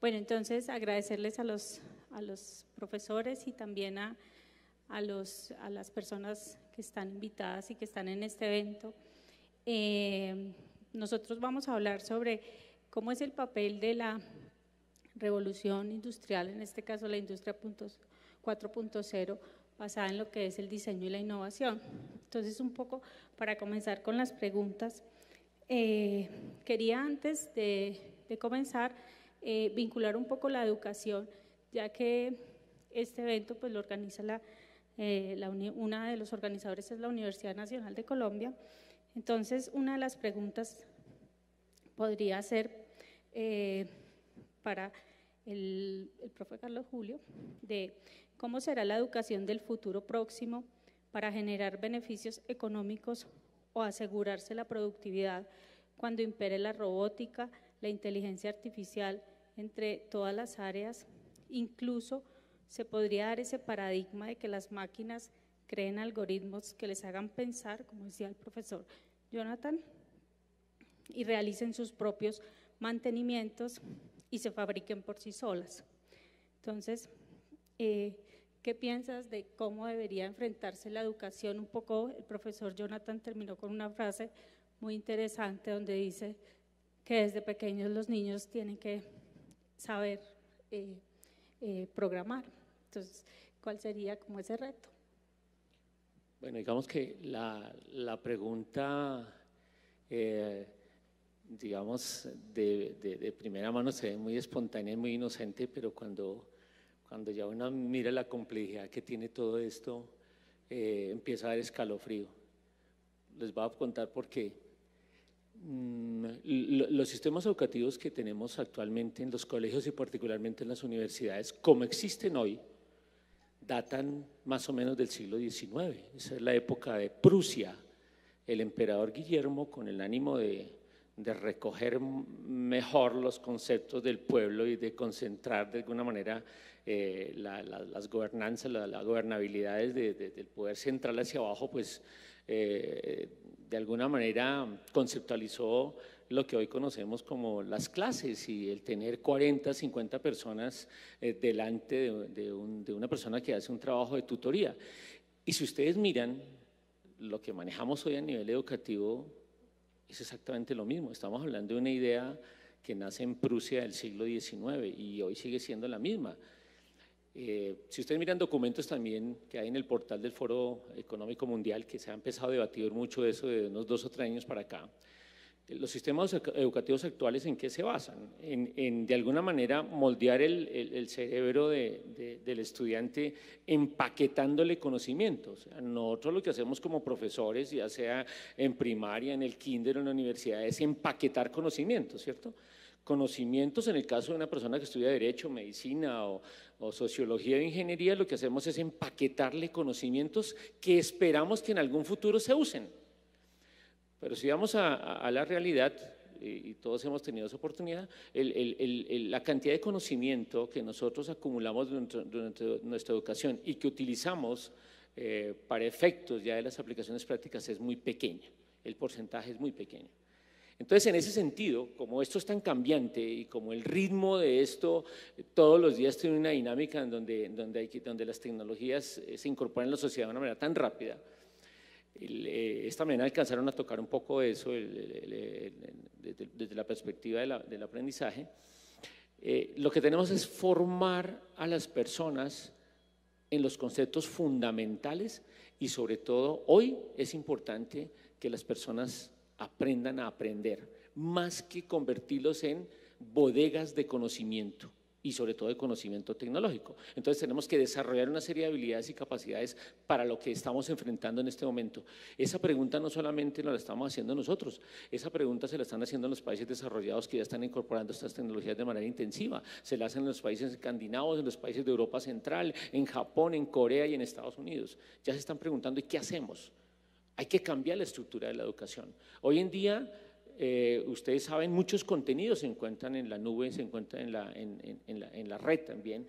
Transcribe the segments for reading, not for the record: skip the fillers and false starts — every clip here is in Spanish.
Bueno, entonces agradecerles a los profesores y también a las personas que están invitadas y que están en este evento. Nosotros vamos a hablar sobre cómo es el papel de la revolución industrial, en este caso la industria 4.0, basada en lo que es el diseño y la innovación. Entonces, un poco para comenzar con las preguntas, quería antes de comenzar vincular un poco la educación, ya que este evento pues lo organiza una de los organizadores es la Universidad Nacional de Colombia. Entonces, una de las preguntas podría ser para el profe Carlos Julio, de cómo será la educación del futuro próximo para generar beneficios económicos o asegurarse la productividad cuando impere la robótica, la inteligencia artificial, entre todas las áreas. Incluso se podría dar ese paradigma de que las máquinas creen algoritmos que les hagan pensar, como decía el profesor Jonathan, y realicen sus propios mantenimientos y se fabriquen por sí solas. Entonces, ¿qué piensas de cómo debería enfrentarse la educación? Un poco el profesor Jonathan terminó con una frase muy interesante donde dice que desde pequeños los niños tienen que saber programar. Entonces, ¿cuál sería como ese reto? Bueno, digamos que la pregunta, digamos, de primera mano se ve muy espontánea y muy inocente, pero cuando ya uno mira la complejidad que tiene todo esto, empieza a dar escalofrío. Les voy a contar por qué. Los sistemas educativos que tenemos actualmente en los colegios y particularmente en las universidades, como existen hoy, datan más o menos del siglo XIX. Esa es la época de Prusia. El emperador Guillermo, con el ánimo de recoger mejor los conceptos del pueblo y de concentrar de alguna manera las gobernanzas, las gobernabilidades del poder central hacia abajo, pues de alguna manera conceptualizó lo que hoy conocemos como las clases y el tener 40, 50 personas delante de una persona que hace un trabajo de tutoría. Y si ustedes miran lo que manejamos hoy a nivel educativo, es exactamente lo mismo. Estamos hablando de una idea que nace en Prusia del siglo XIX y hoy sigue siendo la misma. Si ustedes miran documentos también que hay en el portal del Foro Económico Mundial, que se ha empezado a debatir mucho de eso de unos 2 o 3 años para acá, los sistemas educativos actuales, ¿en qué se basan? En de alguna manera moldear el cerebro del estudiante empaquetándole conocimientos. O sea, nosotros lo que hacemos como profesores, ya sea en primaria, en el kinder o en la universidad, es empaquetar conocimientos, ¿cierto? Conocimientos, en el caso de una persona que estudia Derecho, Medicina o Sociología o Ingeniería, lo que hacemos es empaquetarle conocimientos que esperamos que en algún futuro se usen. Pero si vamos a la realidad, y todos hemos tenido esa oportunidad, la cantidad de conocimiento que nosotros acumulamos durante nuestra educación y que utilizamos para efectos ya de las aplicaciones prácticas es muy pequeña, el porcentaje es muy pequeño. Entonces, en ese sentido, como esto es tan cambiante y como el ritmo de esto todos los días tiene una dinámica en donde las tecnologías se incorporan en la sociedad de una manera tan rápida, esta mañana alcanzaron a tocar un poco de eso desde la perspectiva del aprendizaje. Lo que tenemos es formar a las personas en los conceptos fundamentales y sobre todo hoy es importante que las personas aprendan a aprender, más que convertirlos en bodegas de conocimiento y sobre todo de conocimiento tecnológico. Entonces tenemos que desarrollar una serie de habilidades y capacidades para lo que estamos enfrentando en este momento. Esa pregunta no solamente la estamos haciendo nosotros, esa pregunta se la están haciendo en los países desarrollados que ya están incorporando estas tecnologías de manera intensiva, se la hacen en los países escandinavos, en los países de Europa Central, en Japón, en Corea y en Estados Unidos. Ya se están preguntando, ¿y qué hacemos? Hay que cambiar la estructura de la educación. Hoy en día, ustedes saben, muchos contenidos se encuentran en la nube, se encuentran en la red también.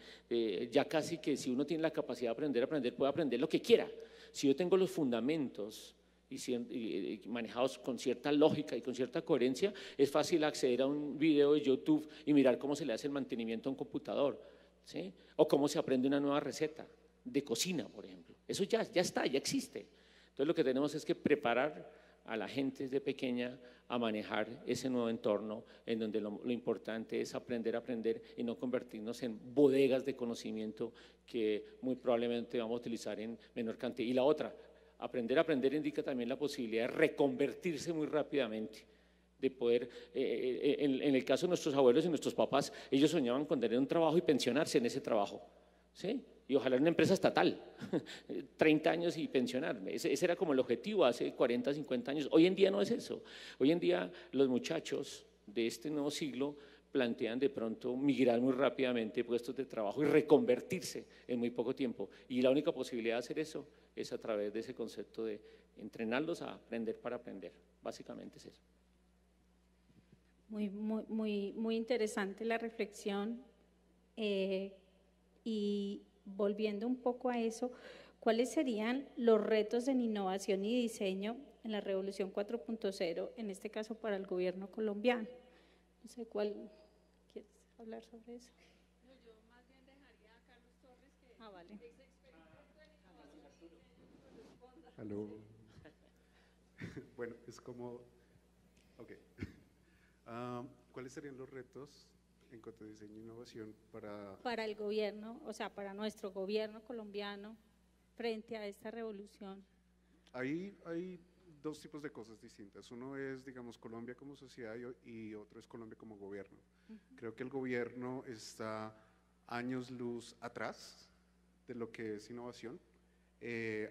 Ya casi que si uno tiene la capacidad de aprender, puede aprender lo que quiera. Si yo tengo los fundamentos y manejados con cierta lógica y con cierta coherencia, es fácil acceder a un video de YouTube y mirar cómo se le hace el mantenimiento a un computador, ¿sí? O cómo se aprende una nueva receta de cocina, por ejemplo. Eso ya está, ya existe. Entonces lo que tenemos es que preparar a la gente desde pequeña a manejar ese nuevo entorno en donde lo importante es aprender a aprender y no convertirnos en bodegas de conocimiento que muy probablemente vamos a utilizar en menor cantidad. Y la otra, aprender a aprender indica también la posibilidad de reconvertirse muy rápidamente, de poder, en el caso de nuestros abuelos y nuestros papás, ellos soñaban con tener un trabajo y pensionarse en ese trabajo, ¿sí? Y ojalá en una empresa estatal, 30 años y pensionarme. Ese era como el objetivo hace 40, 50 años. Hoy en día no es eso. Hoy en día los muchachos de este nuevo siglo plantean de pronto migrar muy rápidamente de puestos de trabajo y reconvertirse en muy poco tiempo. Y la única posibilidad de hacer eso es a través de ese concepto de entrenarlos a aprender para aprender. Básicamente es eso. Muy interesante la reflexión. Y volviendo un poco a eso, ¿cuáles serían los retos en innovación y diseño en la Revolución 4.0, en este caso para el gobierno colombiano? No sé cuál, ¿quieres hablar sobre eso? No, yo más bien dejaría a Carlos Torres que vale. es experto en innovación y responda. Aló. Bueno, es como, ok. ¿Cuáles serían los retos en cuanto a diseño e innovación para el gobierno, o sea, para nuestro gobierno colombiano frente a esta revolución? Hay dos tipos de cosas distintas. Uno es, digamos, Colombia como sociedad y otro es Colombia como gobierno. Creo que el gobierno está años luz atrás de lo que es innovación.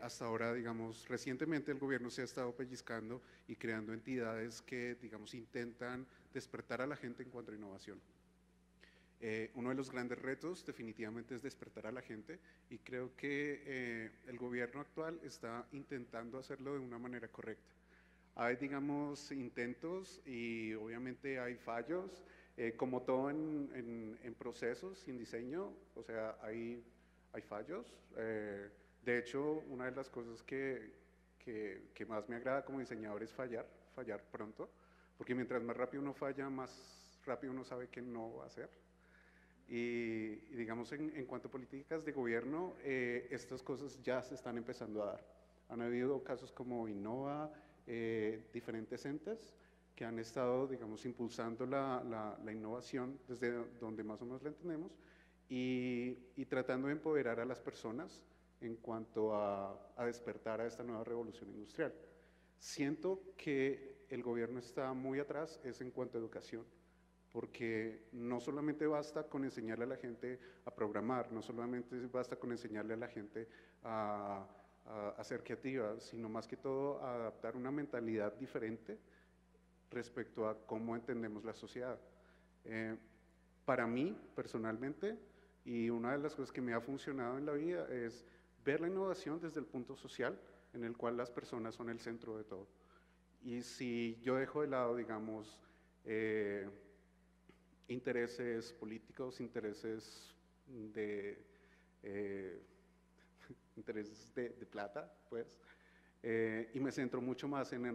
Hasta ahora, digamos, recientemente el gobierno se ha estado pellizcando y creando entidades que, digamos, intentan despertar a la gente en cuanto a innovación. Uno de los grandes retos definitivamente es despertar a la gente y creo que el gobierno actual está intentando hacerlo de una manera correcta. Hay, digamos, intentos y obviamente hay fallos, como todo en procesos y en diseño, o sea, hay fallos. De hecho, una de las cosas que más me agrada como diseñador es fallar pronto, porque mientras más rápido uno falla, más rápido uno sabe qué no va a hacer. Y digamos, en cuanto a políticas de gobierno, estas cosas ya se están empezando a dar. Han habido casos como Innova, diferentes entes que han estado, digamos, impulsando la innovación desde donde más o menos la entendemos y tratando de empoderar a las personas en cuanto a despertar a esta nueva revolución industrial. Siento que el gobierno está muy atrás, es en cuanto a educación, porque no solamente basta con enseñarle a la gente a programar, no solamente basta con enseñarle a la gente a ser creativa, sino más que todo a adaptar una mentalidad diferente respecto a cómo entendemos la sociedad. Para mí, personalmente, y una de las cosas que me ha funcionado en la vida es ver la innovación desde el punto social, en el cual las personas son el centro de todo. Y si yo dejo de lado, digamos, intereses políticos, intereses de plata, pues, y me centro mucho más en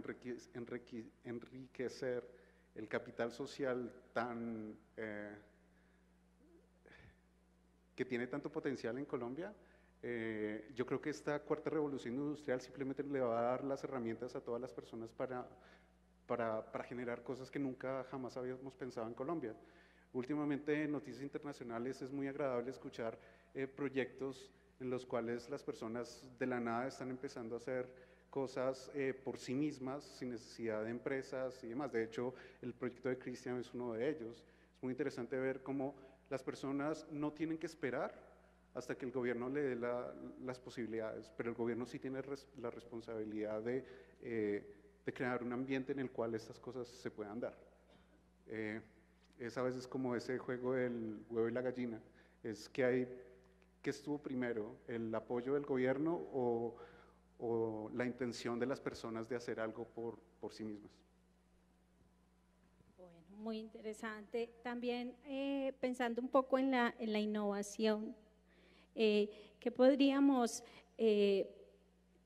enriquecer el capital social que tiene tanto potencial en Colombia. Yo creo que esta cuarta revolución industrial simplemente le va a dar las herramientas a todas las personas para generar cosas que nunca jamás habíamos pensado en Colombia. Últimamente en noticias internacionales es muy agradable escuchar proyectos en los cuales las personas de la nada están empezando a hacer cosas por sí mismas, sin necesidad de empresas y demás. De hecho, el proyecto de Cristian es uno de ellos. Es muy interesante ver cómo las personas no tienen que esperar hasta que el gobierno le dé las posibilidades, pero el gobierno sí tiene la responsabilidad de crear un ambiente en el cual estas cosas se puedan dar. Es a veces como ese juego del huevo y la gallina, es ¿qué estuvo primero, el apoyo del gobierno o la intención de las personas de hacer algo por sí mismas? Bueno, muy interesante. También pensando un poco en la innovación, ¿qué podríamos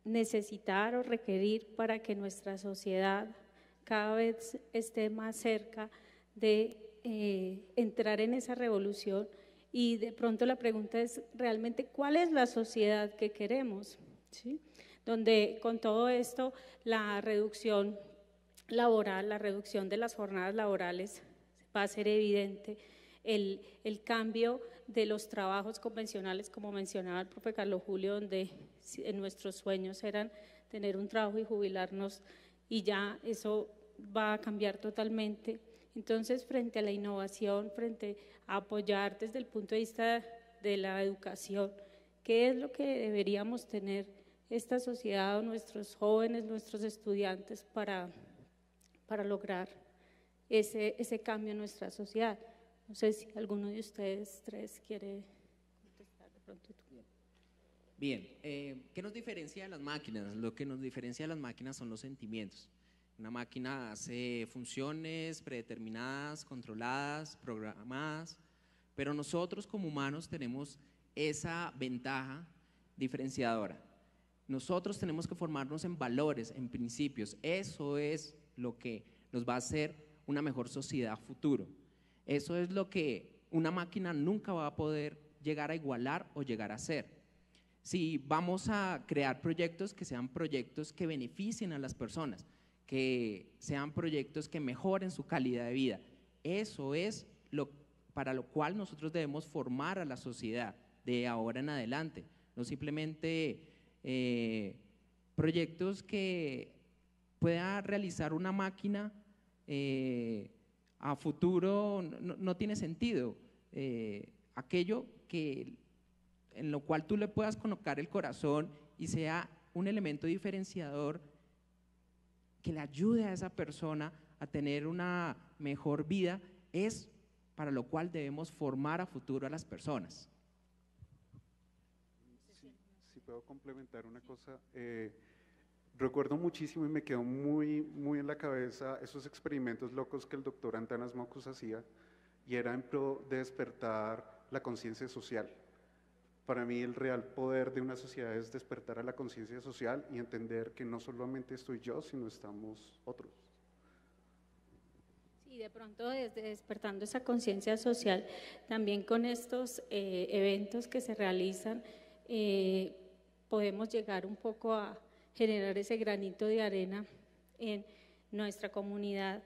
necesitar o requerir para que nuestra sociedad cada vez esté más cerca de entrar en esa revolución. Y de pronto la pregunta es realmente ¿cuál es la sociedad que queremos? ¿Sí? Donde con todo esto la reducción laboral, la reducción de las jornadas laborales va a ser evidente, el cambio de los trabajos convencionales, como mencionaba el profe Carlos Julio, donde en nuestros sueños eran tener un trabajo y jubilarnos, y ya eso va a cambiar totalmente. Entonces, frente a la innovación, frente a apoyar desde el punto de vista de la educación, ¿qué es lo que deberíamos tener esta sociedad o nuestros jóvenes, nuestros estudiantes para lograr ese cambio en nuestra sociedad? No sé si alguno de ustedes tres quiere contestar de pronto tú. Bien, ¿qué nos diferencia de las máquinas? Lo que nos diferencia de las máquinas son los sentimientos. Una máquina hace funciones predeterminadas, controladas, programadas, pero nosotros como humanos tenemos esa ventaja diferenciadora. Nosotros tenemos que formarnos en valores, en principios. Eso es lo que nos va a hacer una mejor sociedad futuro. Eso es lo que una máquina nunca va a poder llegar a igualar o llegar a ser. Si vamos a crear proyectos que sean proyectos que beneficien a las personas, que sean proyectos que mejoren su calidad de vida, eso es para lo cual nosotros debemos formar a la sociedad de ahora en adelante, no simplemente proyectos que pueda realizar una máquina a futuro. No tiene sentido. Aquello en lo cual tú le puedas colocar el corazón y sea un elemento diferenciador que le ayude a esa persona a tener una mejor vida, es para lo cual debemos formar a futuro a las personas. Si puedo complementar una cosa, recuerdo muchísimo y me quedó muy en la cabeza esos experimentos locos que el doctor Antanas Mockus hacía, y era en pro de despertar la conciencia social. Para mí el real poder de una sociedad es despertar a la conciencia social y entender que no solamente estoy yo, sino estamos otros. Sí, de pronto desde despertando esa conciencia social, también con estos eventos que se realizan, podemos llegar un poco a generar ese granito de arena en nuestra comunidad.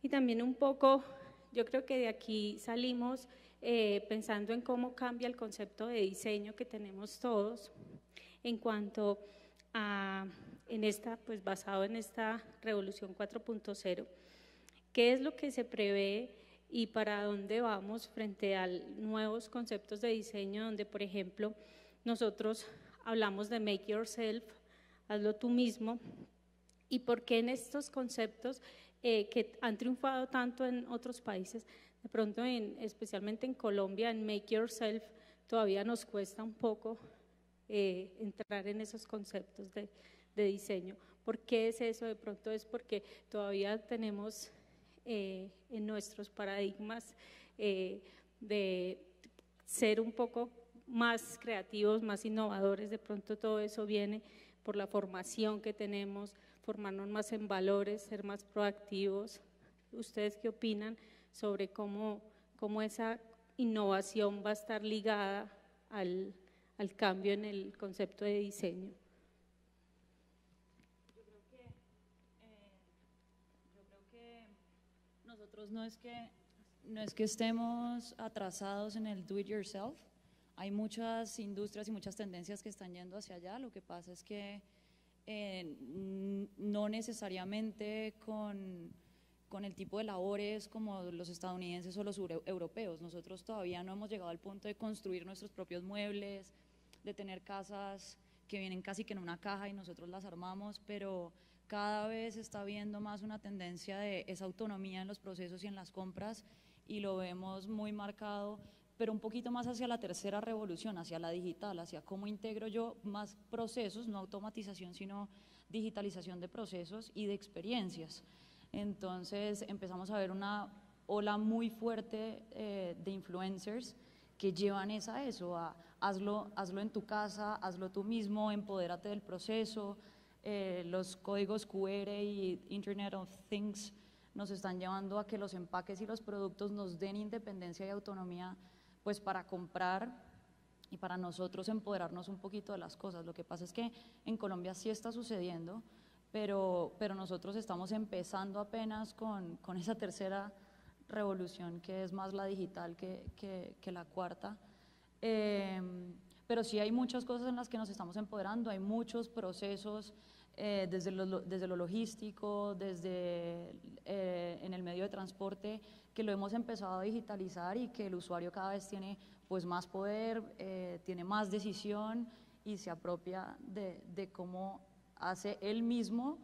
Y también un poco, yo creo que de aquí salimos pensando en cómo cambia el concepto de diseño que tenemos todos en cuanto a, pues basado en esta revolución 4.0, qué es lo que se prevé y para dónde vamos frente a nuevos conceptos de diseño, donde por ejemplo nosotros hablamos de make yourself, hazlo tú mismo, y por qué en estos conceptos que han triunfado tanto en otros países, de pronto especialmente en Colombia, en make yourself todavía nos cuesta un poco entrar en esos conceptos de diseño. ¿Por qué es eso? De pronto es porque todavía tenemos en nuestros paradigmas de ser un poco más creativos, más innovadores. De pronto todo eso viene por la formación que tenemos, formarnos más en valores, ser más proactivos. ¿Ustedes qué opinan sobre cómo esa innovación va a estar ligada al cambio en el concepto de diseño? Yo creo que nosotros no es que estemos atrasados en el do it yourself. Hay muchas industrias y muchas tendencias que están yendo hacia allá. Lo que pasa es que no necesariamente con el tipo de labores como los estadounidenses o los europeos. Nosotros todavía no hemos llegado al punto de construir nuestros propios muebles, de tener casas que vienen casi que en una caja y nosotros las armamos, pero cada vez está habiendo más una tendencia de esa autonomía en los procesos y en las compras, y lo vemos muy marcado, pero un poquito más hacia la tercera revolución, hacia la digital, hacia cómo integro yo más procesos, no automatización, sino digitalización de procesos y de experiencias. Entonces empezamos a ver una ola muy fuerte de influencers que llevan es a eso, a hazlo en tu casa, hazlo tú mismo, empodérate del proceso. Los códigos QR y Internet of Things nos están llevando a que los empaques y los productos nos den independencia y autonomía, pues para comprar y para nosotros empoderarnos un poquito de las cosas. Lo que pasa es que en Colombia sí está sucediendo, pero nosotros estamos empezando apenas con esa tercera revolución, que es más la digital que la cuarta. Pero sí hay muchas cosas en las que nos estamos empoderando, hay muchos procesos, desde lo logístico, desde en el medio de transporte, que lo hemos empezado a digitalizar y que el usuario cada vez tiene pues más poder, tiene más decisión y se apropia de cómo hace él mismo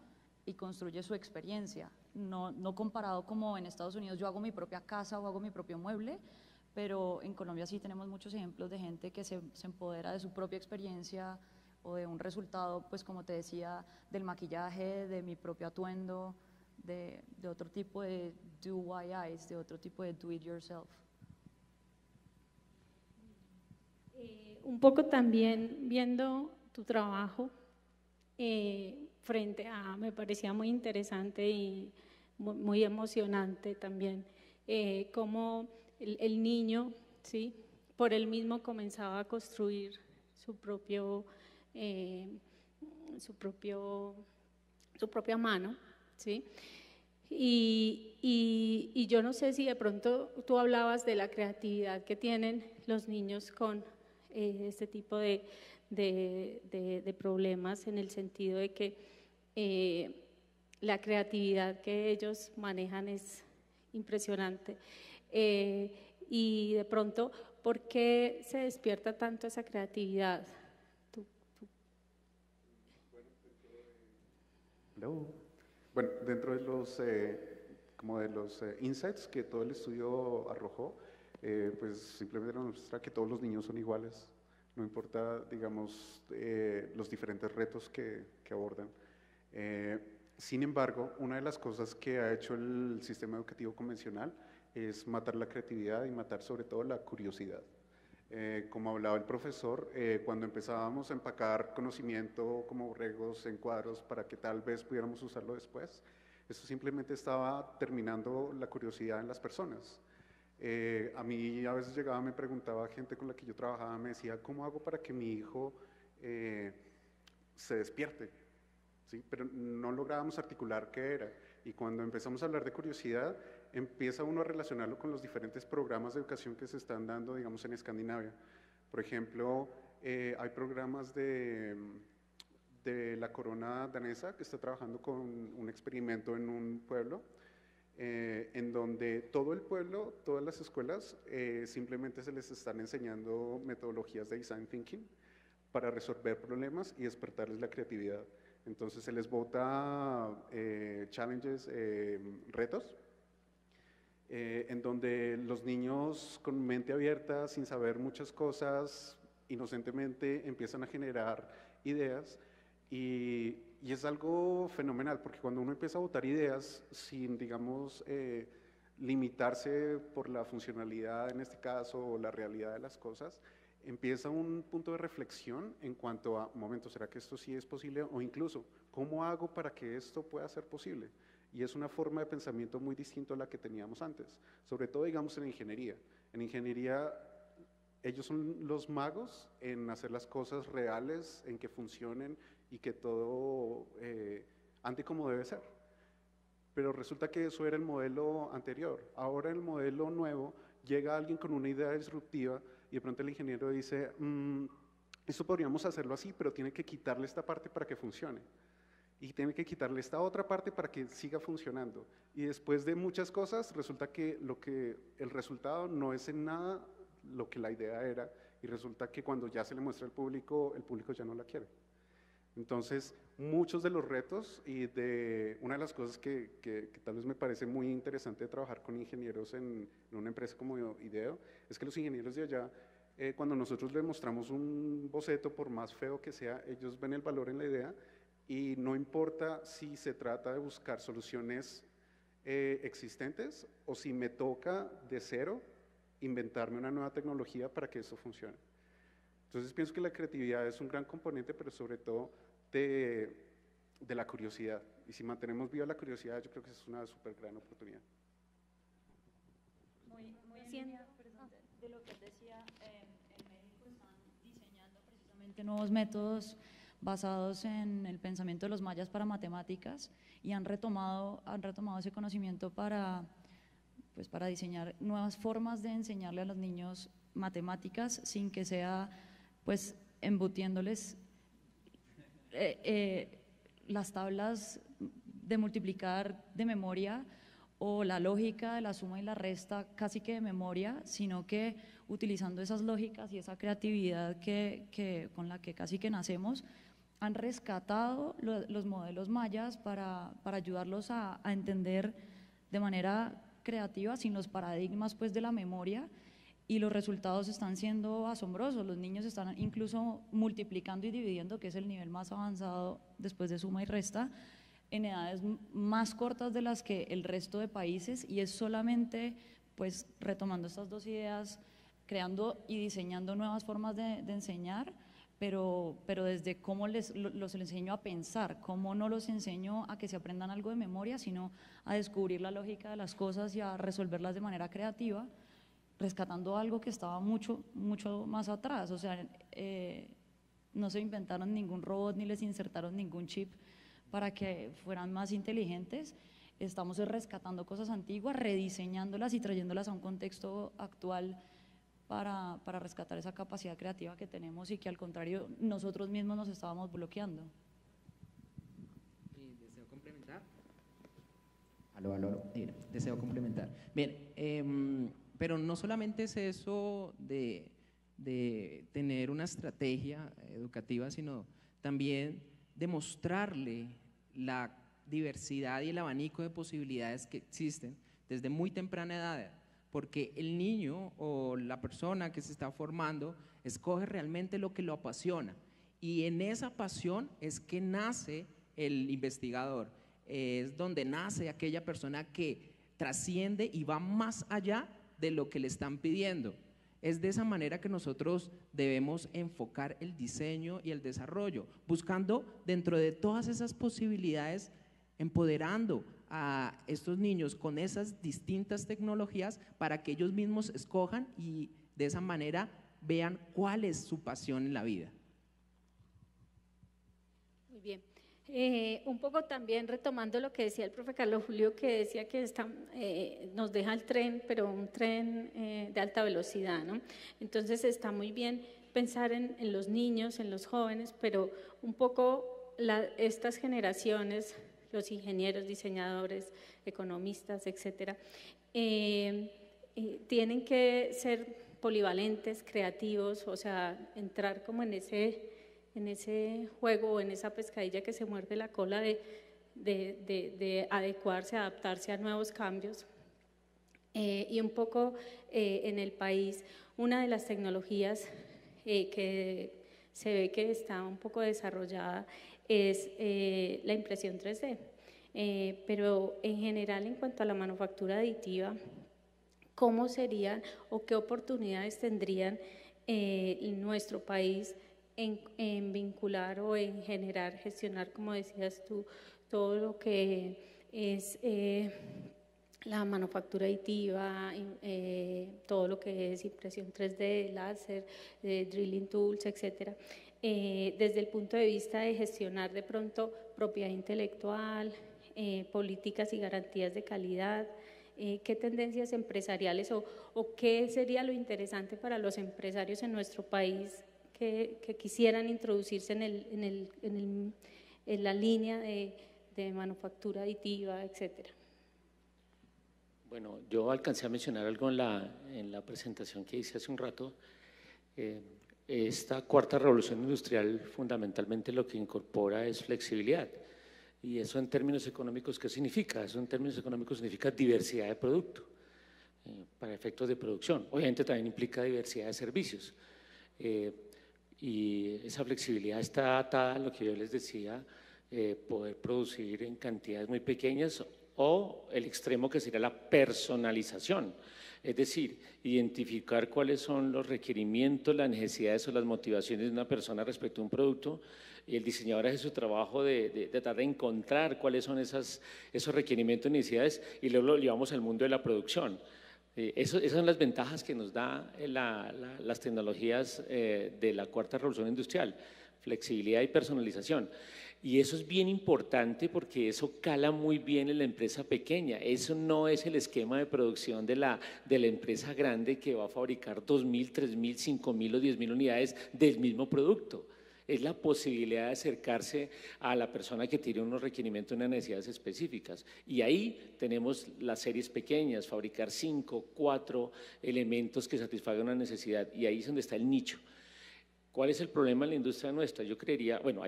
y construye su experiencia. No comparado como en Estados Unidos, yo hago mi propia casa o hago mi propio mueble, pero en Colombia sí tenemos muchos ejemplos de gente que se empodera de su propia experiencia o de un resultado, pues como te decía, del maquillaje, de mi propio atuendo, de otro tipo de DIYs, de otro tipo de do it yourself. Un poco también viendo tu trabajo, frente a, me parecía muy interesante y muy emocionante también, cómo el niño, ¿sí?, por él mismo comenzaba a construir su propia mano, ¿sí? Y yo no sé si de pronto tú hablabas de la creatividad que tienen los niños con este tipo de problemas, en el sentido de que la creatividad que ellos manejan es impresionante. Y de pronto, ¿por qué se despierta tanto esa creatividad? Bueno, dentro de los, como de los insights que todo el estudio arrojó, pues simplemente nos muestra que todos los niños son iguales, no importa, digamos, los diferentes retos que abordan. Sin embargo, una de las cosas que ha hecho el sistema educativo convencional es matar la creatividad y matar sobre todo la curiosidad. Como hablaba el profesor, cuando empezábamos a empacar conocimiento como borregos en cuadros para que tal vez pudiéramos usarlo después, eso simplemente estaba terminando la curiosidad en las personas. A mí a veces llegaba, me preguntaba gente con la que yo trabajaba, me decía, ¿cómo hago para que mi hijo se despierte? ¿Sí? Pero no lográbamos articular qué era. Y cuando empezamos a hablar de curiosidad, empieza uno a relacionarlo con los diferentes programas de educación que se están dando, digamos, en Escandinavia. Por ejemplo, hay programas de la corona danesa que está trabajando con un experimento en un pueblo, en donde todo el pueblo, todas las escuelas, simplemente se les están enseñando metodologías de design thinking para resolver problemas y despertarles la creatividad. Entonces se les bota challenges, retos, en donde los niños con mente abierta, sin saber muchas cosas, inocentemente empiezan a generar ideas y es algo fenomenal, porque cuando uno empieza a botar ideas sin, digamos, limitarse por la funcionalidad en este caso o la realidad de las cosas, empieza un punto de reflexión en cuanto a, un momento, ¿será que esto sí es posible? O incluso, ¿cómo hago para que esto pueda ser posible? Y es una forma de pensamiento muy distinta a la que teníamos antes, sobre todo, digamos, en ingeniería. En ingeniería, ellos son los magos en hacer las cosas reales, en que funcionen y que todo ande como debe ser. Pero resulta que eso era el modelo anterior. Ahora el modelo nuevo, llega alguien con una idea disruptiva y de pronto el ingeniero dice, esto podríamos hacerlo así, pero tiene que quitarle esta parte para que funcione. Y tiene que quitarle esta otra parte para que siga funcionando. Y después de muchas cosas, resulta que el resultado no es en nada lo que la idea era, y resulta que cuando ya se le muestra al público, el público ya no la quiere. Entonces, muchos de los retos y una de las cosas que tal vez me parece muy interesante de trabajar con ingenieros en una empresa como IDEO, es que los ingenieros de allá, cuando nosotros les mostramos un boceto, por más feo que sea, ellos ven el valor en la idea y no importa si se trata de buscar soluciones existentes o si me toca de cero inventarme una nueva tecnología para que eso funcione. Entonces pienso que la creatividad es un gran componente, pero sobre todo de la curiosidad. Y si mantenemos viva la curiosidad, yo creo que es una súper gran oportunidad. Muy en línea, de lo que decía, en México están diseñando precisamente nuevos métodos basados en el pensamiento de los mayas para matemáticas y han retomado ese conocimiento para diseñar nuevas formas de enseñarle a los niños matemáticas sin que sea pues embutiéndoles las tablas de multiplicar de memoria o la lógica de la suma y la resta casi que de memoria, sino que utilizando esas lógicas y esa creatividad con la que casi que nacemos, han rescatado los modelos mayas para ayudarlos a entender de manera creativa, sin los paradigmas pues de la memoria, y los resultados están siendo asombrosos. Los niños están incluso multiplicando y dividiendo, que es el nivel más avanzado después de suma y resta, en edades más cortas de las que el resto de países, y es solamente pues retomando estas dos ideas, creando y diseñando nuevas formas de enseñar, pero desde cómo los enseño a pensar, cómo no los enseño a que se aprendan algo de memoria, sino a descubrir la lógica de las cosas y a resolverlas de manera creativa, rescatando algo que estaba mucho más atrás. O sea, no se inventaron ningún robot ni les insertaron ningún chip para que fueran más inteligentes. Estamos rescatando cosas antiguas, rediseñándolas y trayéndolas a un contexto actual para rescatar esa capacidad creativa que tenemos y que al contrario nosotros mismos nos estábamos bloqueando. ¿Deseo complementar? Aló. Deseo complementar. Bien, pero no solamente es eso de tener una estrategia educativa, sino también demostrarle la diversidad y el abanico de posibilidades que existen desde muy temprana edad, porque el niño o la persona que se está formando escoge realmente lo que lo apasiona, y en esa pasión es que nace el investigador, es donde nace aquella persona que trasciende y va más allá de lo que le están pidiendo. Es de esa manera que nosotros debemos enfocar el diseño y el desarrollo, buscando dentro de todas esas posibilidades, empoderando a estos niños con esas distintas tecnologías para que ellos mismos escojan y de esa manera vean cuál es su pasión en la vida. Muy bien. Un poco también retomando lo que decía el profe Carlos Julio, que decía que nos deja el tren, pero un tren de alta velocidad, ¿no? Entonces está muy bien pensar en los niños, en los jóvenes, pero un poco estas generaciones, los ingenieros, diseñadores, economistas, etcétera, tienen que ser polivalentes, creativos, o sea, entrar como en ese juego o en esa pescadilla que se muerde la cola de adecuarse, adaptarse a nuevos cambios. Y un poco en el país, una de las tecnologías que se ve que está un poco desarrollada es la impresión 3D. Pero en general, en cuanto a la manufactura aditiva, ¿cómo serían o qué oportunidades tendrían en nuestro país en vincular o en generar, gestionar, como decías tú, todo lo que es la manufactura aditiva, todo lo que es impresión 3D, láser, drilling tools, etcétera, desde el punto de vista de gestionar de pronto propiedad intelectual, políticas y garantías de calidad? ¿Qué tendencias empresariales o qué sería lo interesante para los empresarios en nuestro país que quisieran introducirse en la línea de manufactura aditiva, etcétera? Bueno, yo alcancé a mencionar algo en la presentación que hice hace un rato. Esta cuarta revolución industrial fundamentalmente lo que incorpora es flexibilidad. Y eso en términos económicos, ¿qué significa? Eso en términos económicos significa diversidad de producto para efectos de producción. Obviamente también implica diversidad de servicios. Y esa flexibilidad está atada a lo que yo les decía, poder producir en cantidades muy pequeñas o el extremo que sería la personalización. Es decir, identificar cuáles son los requerimientos, las necesidades o las motivaciones de una persona respecto a un producto, y el diseñador hace su trabajo de tratar de encontrar cuáles son esos requerimientos y necesidades, y luego lo llevamos al mundo de la producción. Esas son las ventajas que nos da las tecnologías de la cuarta revolución industrial: flexibilidad y personalización. Y eso es bien importante porque eso cala muy bien en la empresa pequeña. Eso no es el esquema de producción de la empresa grande que va a fabricar 2.000, 3.000, 5.000 o 10.000 unidades del mismo producto. Es la posibilidad de acercarse a la persona que tiene unos requerimientos, unas necesidades específicas. Y ahí tenemos las series pequeñas, fabricar 5, 4 elementos que satisfagan una necesidad. Y ahí es donde está el nicho. ¿Cuál es el problema en la industria nuestra? Yo creería, bueno,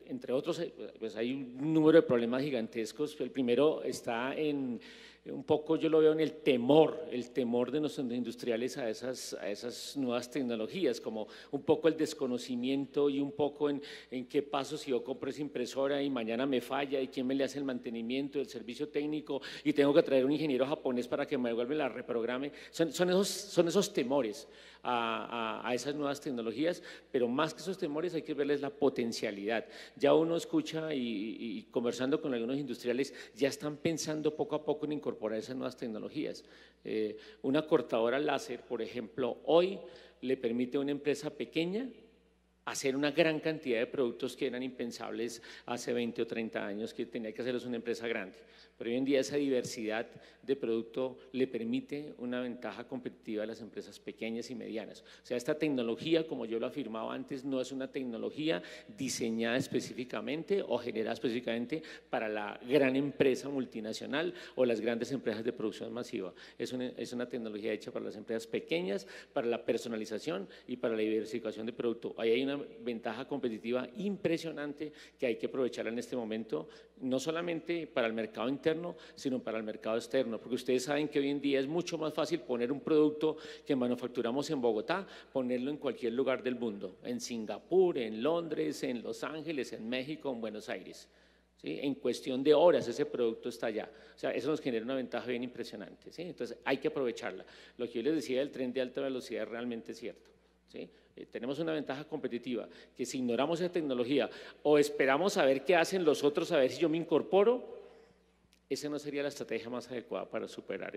entre otros, pues hay un número de problemas gigantescos. El primero está en, un poco yo lo veo en el temor de nuestros industriales a esas nuevas tecnologías, como un poco el desconocimiento y un poco en qué paso si yo compro esa impresora y mañana me falla y quién me le hace el mantenimiento, el servicio técnico y tengo que traer un ingeniero japonés para que me devuelva y la reprograme. Son esos temores a esas nuevas tecnologías, pero más que esos temores hay que verles la potencialidad. Ya uno escucha y conversando con algunos industriales, ya están pensando poco a poco en incorporar esas nuevas tecnologías. Una cortadora láser, por ejemplo, hoy le permite a una empresa pequeña hacer una gran cantidad de productos que eran impensables hace 20 o 30 años, que tenía que hacerlos una empresa grande. Pero hoy en día esa diversidad de producto le permite una ventaja competitiva a las empresas pequeñas y medianas. O sea, esta tecnología, como yo lo afirmaba antes, no es una tecnología diseñada específicamente o generada específicamente para la gran empresa multinacional o las grandes empresas de producción masiva. Es una tecnología hecha para las empresas pequeñas, para la personalización y para la diversificación de producto. Ahí hay una ventaja competitiva impresionante que hay que aprovechar en este momento, no solamente para el mercado interno, sino para el mercado externo, porque ustedes saben que hoy en día es mucho más fácil poner un producto que manufacturamos en Bogotá, ponerlo en cualquier lugar del mundo, en Singapur, en Londres, en Los Ángeles, en México, en Buenos Aires. ¿Sí? En cuestión de horas ese producto está allá. O sea, eso nos genera una ventaja bien impresionante. ¿Sí? Entonces hay que aprovecharla. Lo que yo les decía del tren de alta velocidad es realmente cierto. ¿Sí? Tenemos una ventaja competitiva, que si ignoramos esa tecnología o esperamos a ver qué hacen los otros, a ver si yo me incorporo, esa no sería la estrategia más adecuada para superar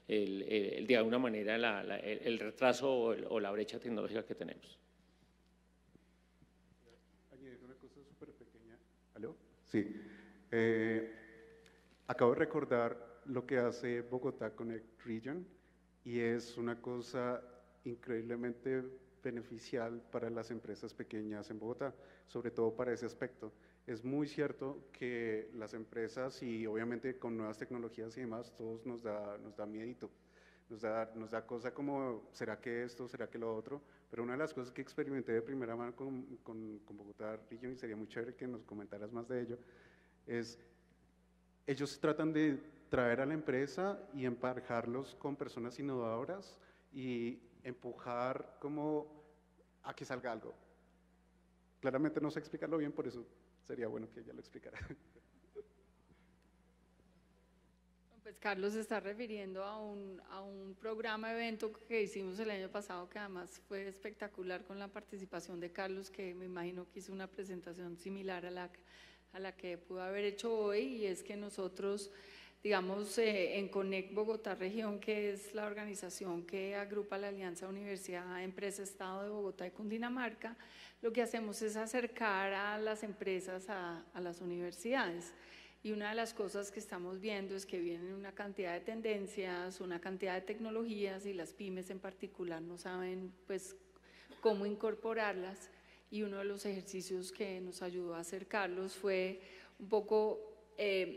de alguna manera el retraso o la brecha tecnológica que tenemos. Añadir una cosa súper pequeña. ¿Aló? Sí. Acabo de recordar lo que hace Bogotá Connect Region y es una cosa increíblemente beneficial para las empresas pequeñas en Bogotá, sobre todo para ese aspecto. Es muy cierto que las empresas y obviamente con nuevas tecnologías y demás, todos nos da miedito, nos da cosa como, ¿será que esto, será que lo otro? Pero una de las cosas que experimenté de primera mano con Bogotá Region, y sería muy chévere que nos comentaras más de ello, es ellos tratan de traer a la empresa y emparejarlos con personas innovadoras y empujar como a que salga algo. Claramente no sé explicarlo bien, por eso sería bueno que ella lo explicara. Pues Carlos se está refiriendo a un programa, evento que hicimos el año pasado, que además fue espectacular con la participación de Carlos, que me imagino que hizo una presentación similar a la que pudo haber hecho hoy, y es que nosotros, digamos, en Connect Bogotá Región, que es la organización que agrupa la Alianza Universidad, Empresa, Estado de Bogotá y Cundinamarca, lo que hacemos es acercar a las empresas a las universidades. Y una de las cosas que estamos viendo es que vienen una cantidad de tendencias, una cantidad de tecnologías, y las pymes en particular no saben pues cómo incorporarlas, y uno de los ejercicios que nos ayudó a acercarlos fue un poco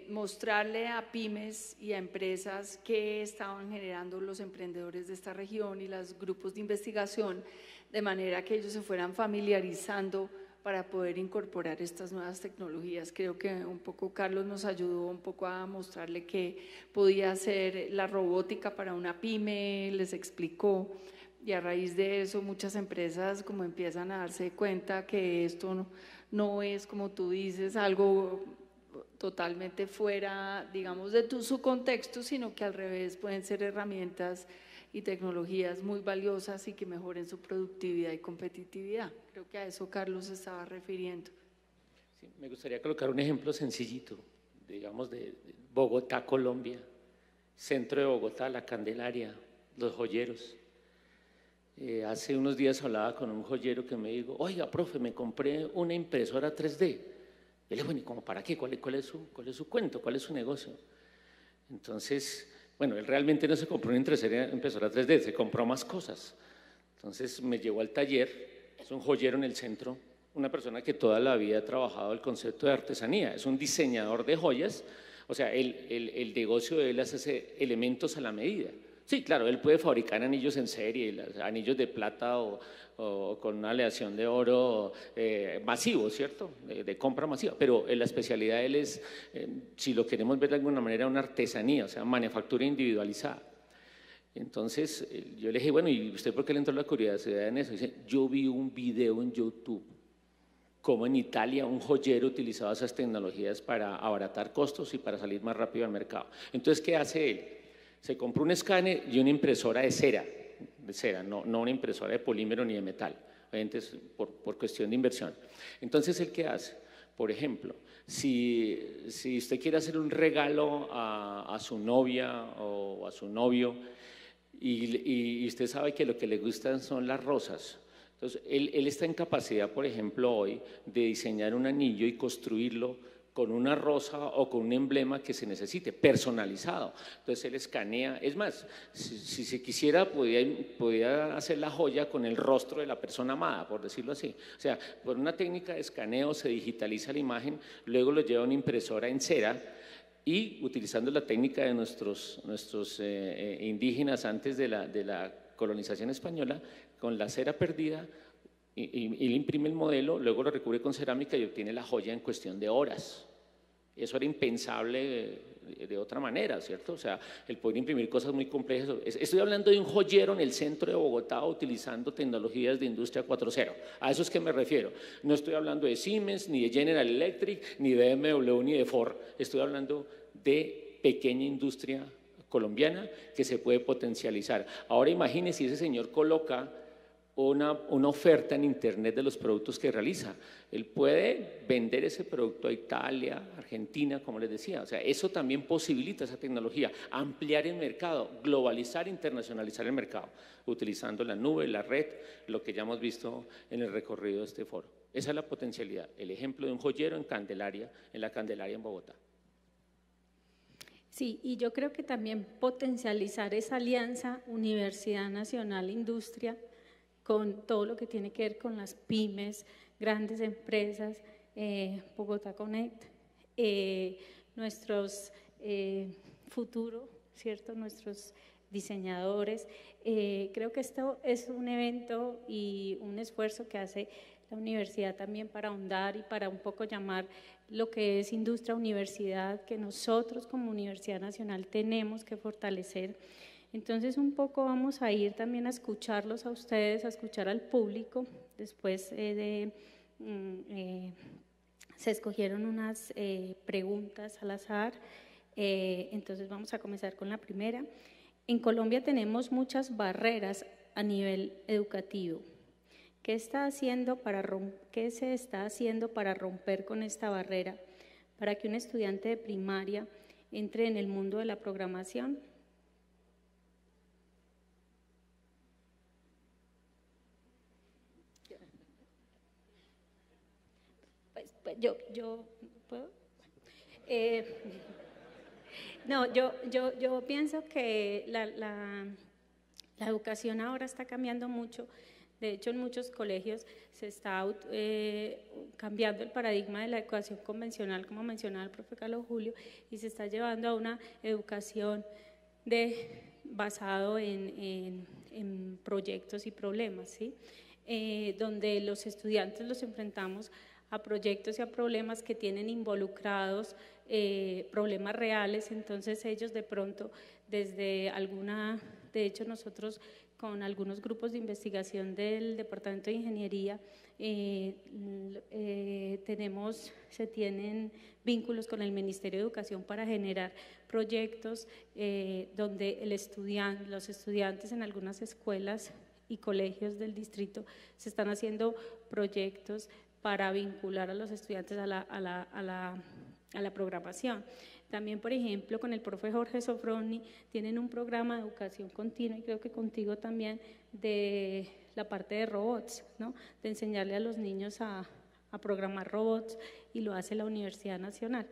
mostrarle a pymes y a empresas que estaban generando los emprendedores de esta región y los grupos de investigación, de manera que ellos se fueran familiarizando para poder incorporar estas nuevas tecnologías. Creo que un poco Carlos nos ayudó un poco a mostrarle que podía ser la robótica para una pyme, les explicó, y a raíz de eso muchas empresas como empiezan a darse cuenta que esto no es, como tú dices, algo totalmente fuera, digamos, de su contexto, sino que al revés pueden ser herramientas y tecnologías muy valiosas y que mejoren su productividad y competitividad. Creo que a eso Carlos se estaba refiriendo. Sí, me gustaría colocar un ejemplo sencillito, digamos de Bogotá, Colombia, centro de Bogotá, La Candelaria, los joyeros. Hace unos días hablaba con un joyero que me dijo, oiga, profe, me compré una impresora 3D. Yo le dije, bueno, ¿y cómo para qué? ¿Cuál es su cuento? ¿Cuál es su negocio? Entonces, bueno, él realmente no se compró una impresora 3D, se compró más cosas. Entonces me llevó al taller, es un joyero en el centro, una persona que toda la vida ha trabajado el concepto de artesanía, es un diseñador de joyas, o sea, el negocio de él hace elementos a la medida. Sí, claro, él puede fabricar anillos en serie, anillos de plata o con una aleación de oro masivo, ¿cierto? De compra masiva, pero la especialidad de él es, si lo queremos ver de alguna manera, una artesanía, o sea, manufactura individualizada. Entonces, yo le dije, bueno, ¿y usted por qué le entró la curiosidad en eso? Dice, yo vi un video en YouTube, como en Italia un joyero utilizaba esas tecnologías para abaratar costos y para salir más rápido al mercado. Entonces, ¿qué hace él? Se compró un escáner y una impresora de cera, no una impresora de polímero ni de metal, obviamente es por cuestión de inversión. Entonces, ¿el qué hace? Por ejemplo, si usted quiere hacer un regalo a su novia o a su novio y usted sabe que lo que le gustan son las rosas, entonces él está en capacidad, por ejemplo, hoy de diseñar un anillo y construirlo con una rosa o con un emblema que se necesite, personalizado. Entonces él escanea, es más, si se quisiera podía hacer la joya con el rostro de la persona amada, por decirlo así. O sea, por una técnica de escaneo se digitaliza la imagen, luego lo lleva a una impresora en cera y utilizando la técnica de nuestros indígenas antes de la colonización española, con la cera perdida, y le imprime el modelo, luego lo recubre con cerámica y obtiene la joya en cuestión de horas. Eso era impensable de otra manera, ¿cierto? O sea, el poder imprimir cosas muy complejas. Estoy hablando de un joyero en el centro de Bogotá utilizando tecnologías de industria 4.0. A eso es que me refiero. No estoy hablando de Siemens, ni de General Electric, ni de BMW, ni de Ford. Estoy hablando de pequeña industria colombiana que se puede potencializar. Ahora imagine si ese señor coloca una oferta en internet de los productos que realiza. Él puede vender ese producto a Italia, Argentina, como les decía. O sea, eso también posibilita esa tecnología, ampliar el mercado, globalizar, internacionalizar el mercado, utilizando la nube, la red, lo que ya hemos visto en el recorrido de este foro. Esa es la potencialidad, el ejemplo de un joyero en la Candelaria en Bogotá. Sí, y yo creo que también potencializar esa alianza Universidad Nacional Industria con todo lo que tiene que ver con las pymes, grandes empresas, Bogotá Connect, nuestros futuro, ¿cierto? Nuestros diseñadores. Creo que esto es un evento y un esfuerzo que hace la universidad también para ahondar y para un poco llamar lo que es industria universidad, que nosotros como Universidad Nacional tenemos que fortalecer. Entonces un poco vamos a ir también a escucharlos a ustedes, a escuchar al público. Después se escogieron unas preguntas al azar, entonces vamos a comenzar con la primera. En Colombia tenemos muchas barreras a nivel educativo. ¿Qué se está haciendo para romper con esta barrera para que un estudiante de primaria entre en el mundo de la programación? Yo ¿puedo? No, yo pienso que la educación ahora está cambiando mucho. De hecho, en muchos colegios se está cambiando el paradigma de la educación convencional, como mencionaba el profe Carlos Julio, y se está llevando a una educación basado en proyectos y problemas, ¿sí? Donde los estudiantes los enfrentamos a proyectos y a problemas que tienen involucrados problemas reales. Entonces ellos de pronto desde de hecho nosotros con algunos grupos de investigación del Departamento de Ingeniería, se tienen vínculos con el Ministerio de Educación para generar proyectos donde los estudiantes en algunas escuelas y colegios del distrito se están haciendo proyectos para vincular a los estudiantes a la programación. También, por ejemplo, con el profe Jorge Sofroni tienen un programa de educación continua, y creo que contigo también, de la parte de robots, ¿no? De enseñarle a los niños a programar robots, y lo hace la Universidad Nacional.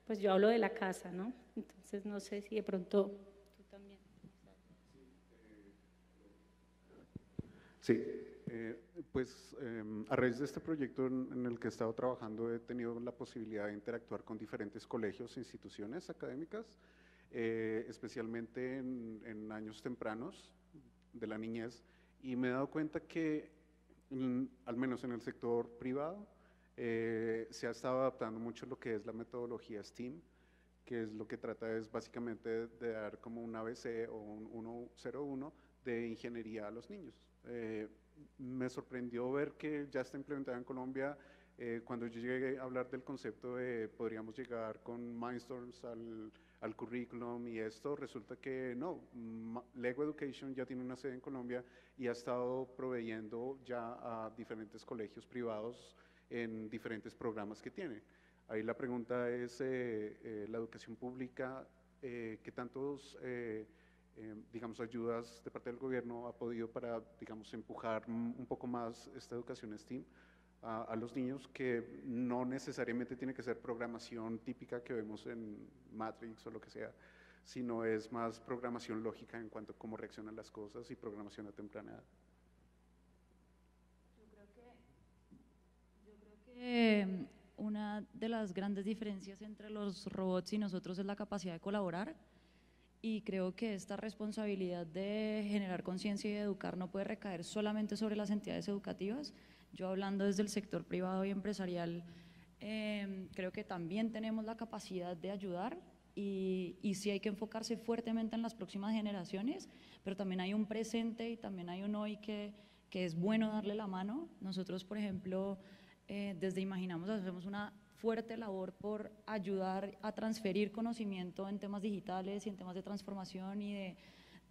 Pues yo hablo de la casa, ¿no? Entonces no sé si de pronto tú también. Sí, pues a raíz de este proyecto en el que he estado trabajando he tenido la posibilidad de interactuar con diferentes colegios e instituciones académicas, especialmente en años tempranos de la niñez, y me he dado cuenta que al menos en el sector privado se ha estado adaptando mucho lo que es la metodología STEAM, que es lo que trata es básicamente de dar como un ABC o un 101 de ingeniería a los niños. Me sorprendió ver que ya está implementada en Colombia. Cuando yo llegué a hablar del concepto de podríamos llegar con Mindstorms al currículum y esto, resulta que no, Lego Education ya tiene una sede en Colombia y ha estado proveyendo ya a diferentes colegios privados en diferentes programas que tiene. Ahí la pregunta es, la educación pública, ¿qué tantos digamos, ayudas de parte del gobierno ha podido para, digamos, empujar un poco más esta educación STEAM a los niños, que no necesariamente tiene que ser programación típica que vemos en Matrix o lo que sea, sino es más programación lógica en cuanto a cómo reaccionan las cosas y programación a temprana edad? Yo creo que una de las grandes diferencias entre los robots y nosotros es la capacidad de colaborar. Y creo que esta responsabilidad de generar conciencia y de educar no puede recaer solamente sobre las entidades educativas. Yo, hablando desde el sector privado y empresarial, creo que también tenemos la capacidad de ayudar, y sí hay que enfocarse fuertemente en las próximas generaciones, pero también hay un presente y también hay un hoy que es bueno darle la mano. Nosotros, por ejemplo, desde Imaginamos hacemos una fuerte labor por ayudar a transferir conocimiento en temas digitales y en temas de transformación y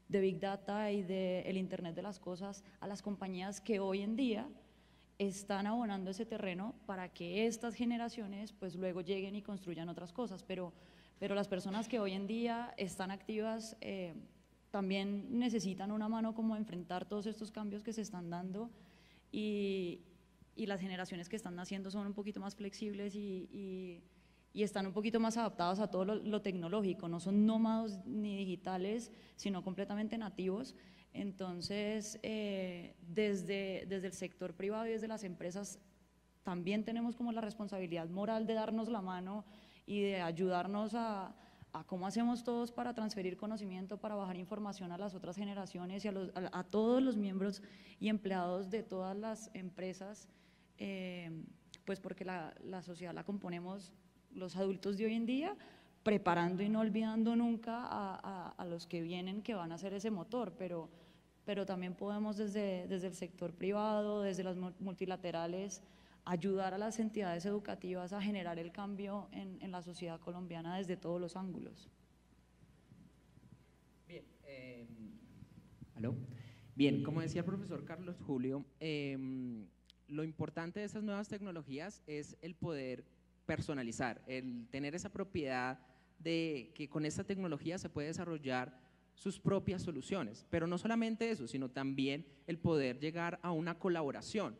de Big Data y del Internet de las cosas a las compañías que hoy en día están abonando ese terreno para que estas generaciones pues luego lleguen y construyan otras cosas, pero las personas que hoy en día están activas también necesitan una mano como enfrentar todos estos cambios que se están dando, y las generaciones que están naciendo son un poquito más flexibles y están un poquito más adaptadas a todo lo tecnológico, no son nómadas ni digitales, sino completamente nativos. Entonces, desde el sector privado y desde las empresas también tenemos como la responsabilidad moral de darnos la mano y de ayudarnos a cómo hacemos todos para transferir conocimiento, para bajar información a las otras generaciones y a todos los miembros y empleados de todas las empresas, pues porque la sociedad la componemos los adultos de hoy en día, preparando y no olvidando nunca a los que vienen, que van a ser ese motor, pero también podemos desde el sector privado, desde las multilaterales, ayudar a las entidades educativas a generar el cambio en la sociedad colombiana desde todos los ángulos. Bien, ¿aló? Bien, como decía el profesor Carlos Julio, lo importante de estas nuevas tecnologías es el poder personalizar, el tener esa propiedad de que con esta tecnología se puede desarrollar sus propias soluciones, pero no solamente eso, sino también el poder llegar a una colaboración,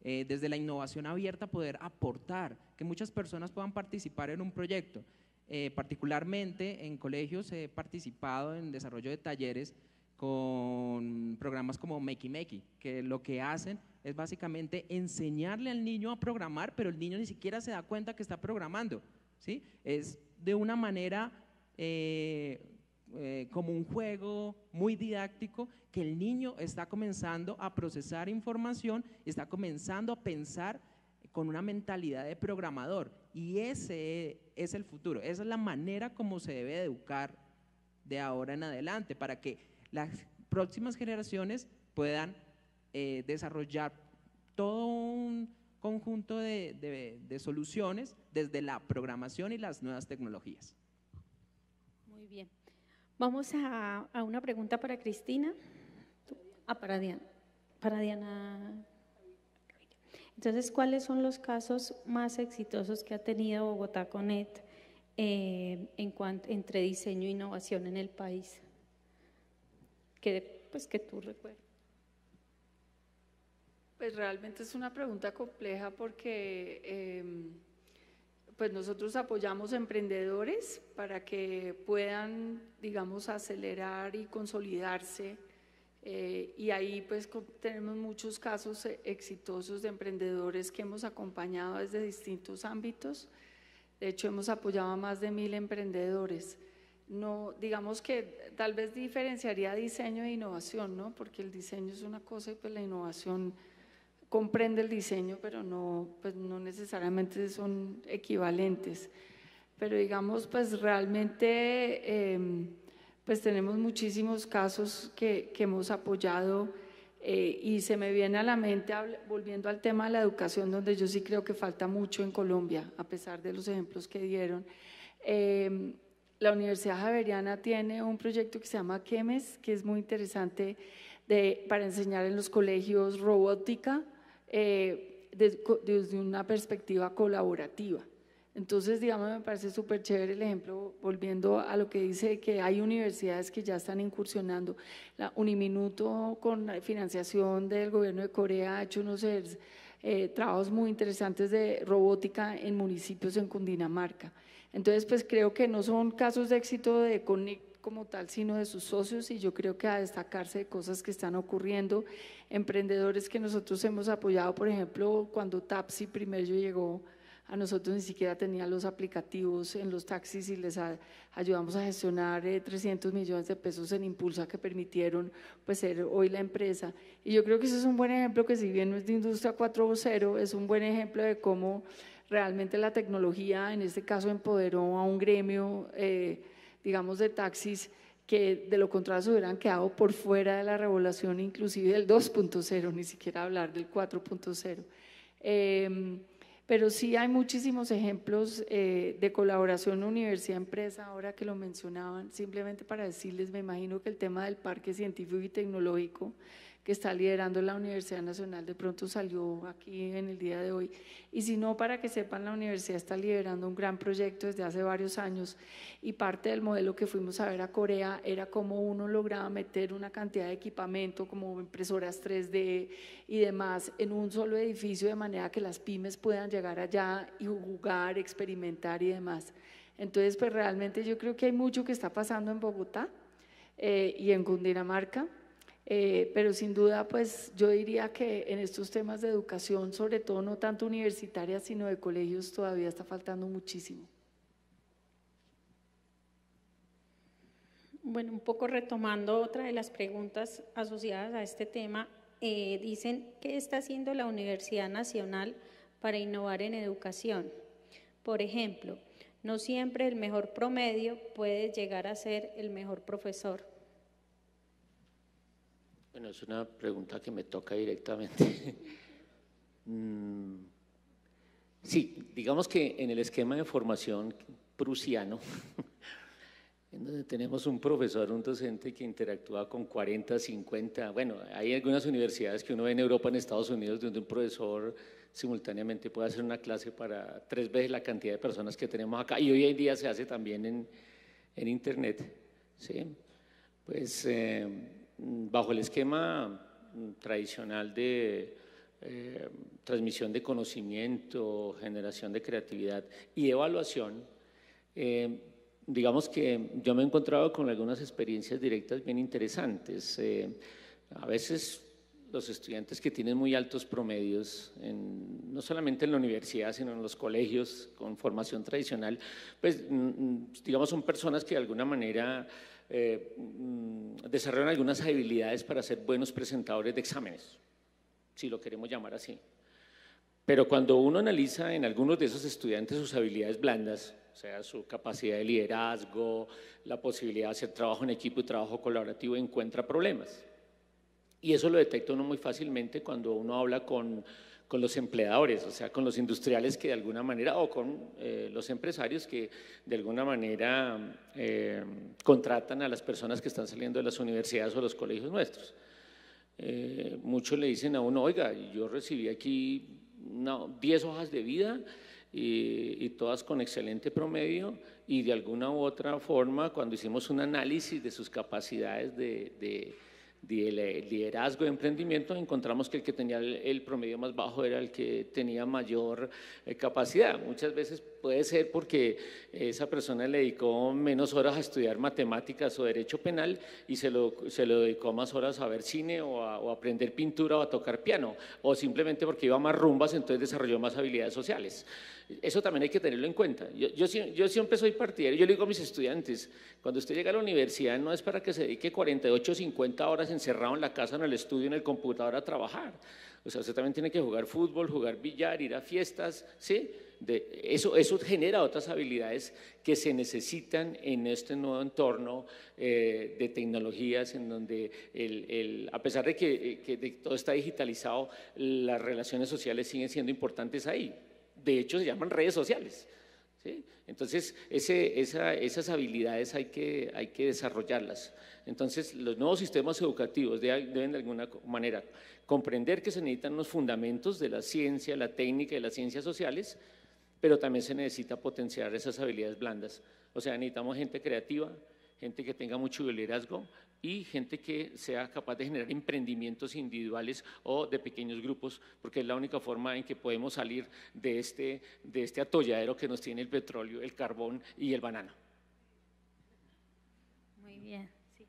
desde la innovación abierta poder aportar, que muchas personas puedan participar en un proyecto. Particularmente en colegios he participado en desarrollo de talleres con programas como Makey Makey, que lo que hacen es básicamente enseñarle al niño a programar, pero el niño ni siquiera se da cuenta que está programando, ¿sí? Es de una manera como un juego muy didáctico, que el niño está comenzando a procesar información, está comenzando a pensar con una mentalidad de programador, y ese es el futuro, esa es la manera como se debe educar de ahora en adelante, para que próximas generaciones puedan desarrollar todo un conjunto de soluciones desde la programación y las nuevas tecnologías. Muy bien. Vamos a una pregunta para Cristina. Para Diana. Para Diana. Entonces, ¿cuáles son los casos más exitosos que ha tenido Bogotá Connect entre diseño e innovación en el país? Que tú recuerdes. Pues realmente es una pregunta compleja porque pues nosotros apoyamos emprendedores para que puedan, digamos, acelerar y consolidarse. Y ahí pues tenemos muchos casos exitosos de emprendedores que hemos acompañado desde distintos ámbitos. De hecho, hemos apoyado a más de 1000 emprendedores. No, digamos que tal vez diferenciaría diseño e innovación, ¿no? Porque el diseño es una cosa y pues la innovación comprende el diseño, pero pues no necesariamente son equivalentes. Pero digamos, pues realmente pues tenemos muchísimos casos que hemos apoyado y se me viene a la mente, volviendo al tema de la educación, donde yo sí creo que falta mucho en Colombia, a pesar de los ejemplos que dieron. La Universidad Javeriana tiene un proyecto que se llama QEMES, que es muy interesante para enseñar en los colegios robótica desde una perspectiva colaborativa. Entonces, digamos, me parece súper chévere el ejemplo, volviendo a lo que dice que hay universidades que ya están incursionando. La Uniminuto, con financiación del gobierno de Corea, ha hecho unos trabajos muy interesantes de robótica en municipios en Cundinamarca. Entonces, pues creo que no son casos de éxito de Connect como tal, sino de sus socios, y yo creo que a destacarse de cosas que están ocurriendo, emprendedores que nosotros hemos apoyado, por ejemplo, cuando Tapsi primero llegó a nosotros ni siquiera tenía los aplicativos en los taxis y les ayudamos a gestionar 300 millones de pesos en Impulsa que permitieron pues ser hoy la empresa. Y yo creo que eso es un buen ejemplo, que si bien no es de Industria 4.0, es un buen ejemplo de cómo realmente la tecnología en este caso empoderó a un gremio, digamos, de taxis que de lo contrario se hubieran quedado por fuera de la regulación, inclusive del 2.0, ni siquiera hablar del 4.0. Pero sí hay muchísimos ejemplos de colaboración universidad-empresa, ahora que lo mencionaban, simplemente para decirles, me imagino que el tema del parque científico y tecnológico que está liderando la Universidad Nacional de pronto salió aquí en el día de hoy, y si no, para que sepan, la universidad está liderando un gran proyecto desde hace varios años, y parte del modelo que fuimos a ver a Corea era cómo uno lograba meter una cantidad de equipamiento como impresoras 3D y demás en un solo edificio, de manera que las pymes puedan llegar allá y jugar, experimentar y demás. Entonces, pues realmente yo creo que hay mucho que está pasando en Bogotá y en Cundinamarca. Pero sin duda, pues yo diría que en estos temas de educación, sobre todo no tanto universitaria, sino de colegios, todavía está faltando muchísimo. Bueno, un poco retomando otra de las preguntas asociadas a este tema, dicen, ¿qué está haciendo la Universidad Nacional para innovar en educación? Por ejemplo, no siempre el mejor promedio puede llegar a ser el mejor profesor. Bueno, es una pregunta que me toca directamente. Sí, digamos que en el esquema de formación prusiano, en donde tenemos un profesor, un docente que interactúa con 40, 50, bueno, hay algunas universidades que uno ve en Europa, en Estados Unidos, donde un profesor simultáneamente puede hacer una clase para 3 veces la cantidad de personas que tenemos acá, y hoy en día se hace también en internet, ¿sí? Pues bajo el esquema tradicional de transmisión de conocimiento, generación de creatividad y evaluación, digamos que yo me he encontrado con algunas experiencias directas bien interesantes. A veces los estudiantes que tienen muy altos promedios, no solamente en la universidad, sino en los colegios con formación tradicional, pues digamos son personas que de alguna manera desarrollan algunas habilidades para ser buenos presentadores de exámenes, si lo queremos llamar así. Pero cuando uno analiza en algunos de esos estudiantes sus habilidades blandas, o sea, su capacidad de liderazgo, la posibilidad de hacer trabajo en equipo y trabajo colaborativo, encuentra problemas. Y eso lo detecta uno muy fácilmente cuando uno habla con los empleadores, o sea, con los industriales que de alguna manera, o con los empresarios que de alguna manera contratan a las personas que están saliendo de las universidades o los colegios nuestros. Muchos le dicen a uno, oiga, yo recibí aquí 10 hojas de vida y todas con excelente promedio, y de alguna u otra forma, cuando hicimos un análisis de sus capacidades de liderazgo de emprendimiento, encontramos que el que tenía el promedio más bajo era el que tenía mayor capacidad. Muchas veces puede ser porque esa persona le dedicó menos horas a estudiar matemáticas o derecho penal y se lo dedicó más horas a ver cine o a aprender pintura o a tocar piano, o simplemente porque iba a más rumbas, entonces desarrolló más habilidades sociales. Eso también hay que tenerlo en cuenta. Yo siempre soy partidario, yo le digo a mis estudiantes, cuando usted llega a la universidad no es para que se dedique 48 o 50 horas encerrado en la casa, en el estudio, en el computador a trabajar. O sea, usted también tiene que jugar fútbol, jugar billar, ir a fiestas, ¿sí? Eso genera otras habilidades que se necesitan en este nuevo entorno de tecnologías, en donde a pesar de que todo está digitalizado, las relaciones sociales siguen siendo importantes ahí. De hecho, se llaman redes sociales, ¿sí? Entonces, esas habilidades hay que desarrollarlas. Entonces, los nuevos sistemas educativos deben de alguna manera comprender que se necesitan unos fundamentos de la ciencia, la técnica y las ciencias sociales, pero también se necesita potenciar esas habilidades blandas. O sea, necesitamos gente creativa, gente que tenga mucho liderazgo y gente que sea capaz de generar emprendimientos individuales o de pequeños grupos, porque es la única forma en que podemos salir de este atolladero que nos tiene el petróleo, el carbón y el banano. Muy bien, sí.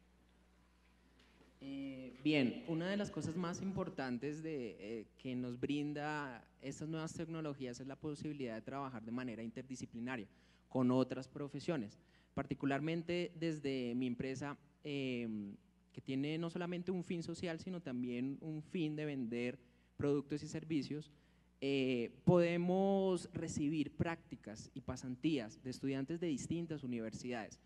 Bien, una de las cosas más importantes que nos brinda estas nuevas tecnologías es la posibilidad de trabajar de manera interdisciplinaria con otras profesiones, particularmente desde mi empresa, que tiene no solamente un fin social, sino también un fin de vender productos y servicios. Podemos recibir prácticas y pasantías de estudiantes de distintas universidades.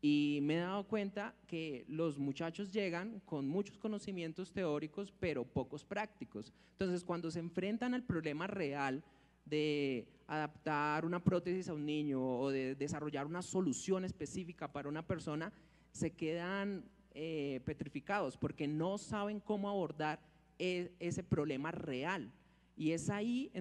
Y me he dado cuenta que los muchachos llegan con muchos conocimientos teóricos, pero pocos prácticos. Entonces, cuando se enfrentan al problema real de adaptar una prótesis a un niño o de desarrollar una solución específica para una persona, se quedan petrificados porque no saben cómo abordar ese problema real. Y es ahí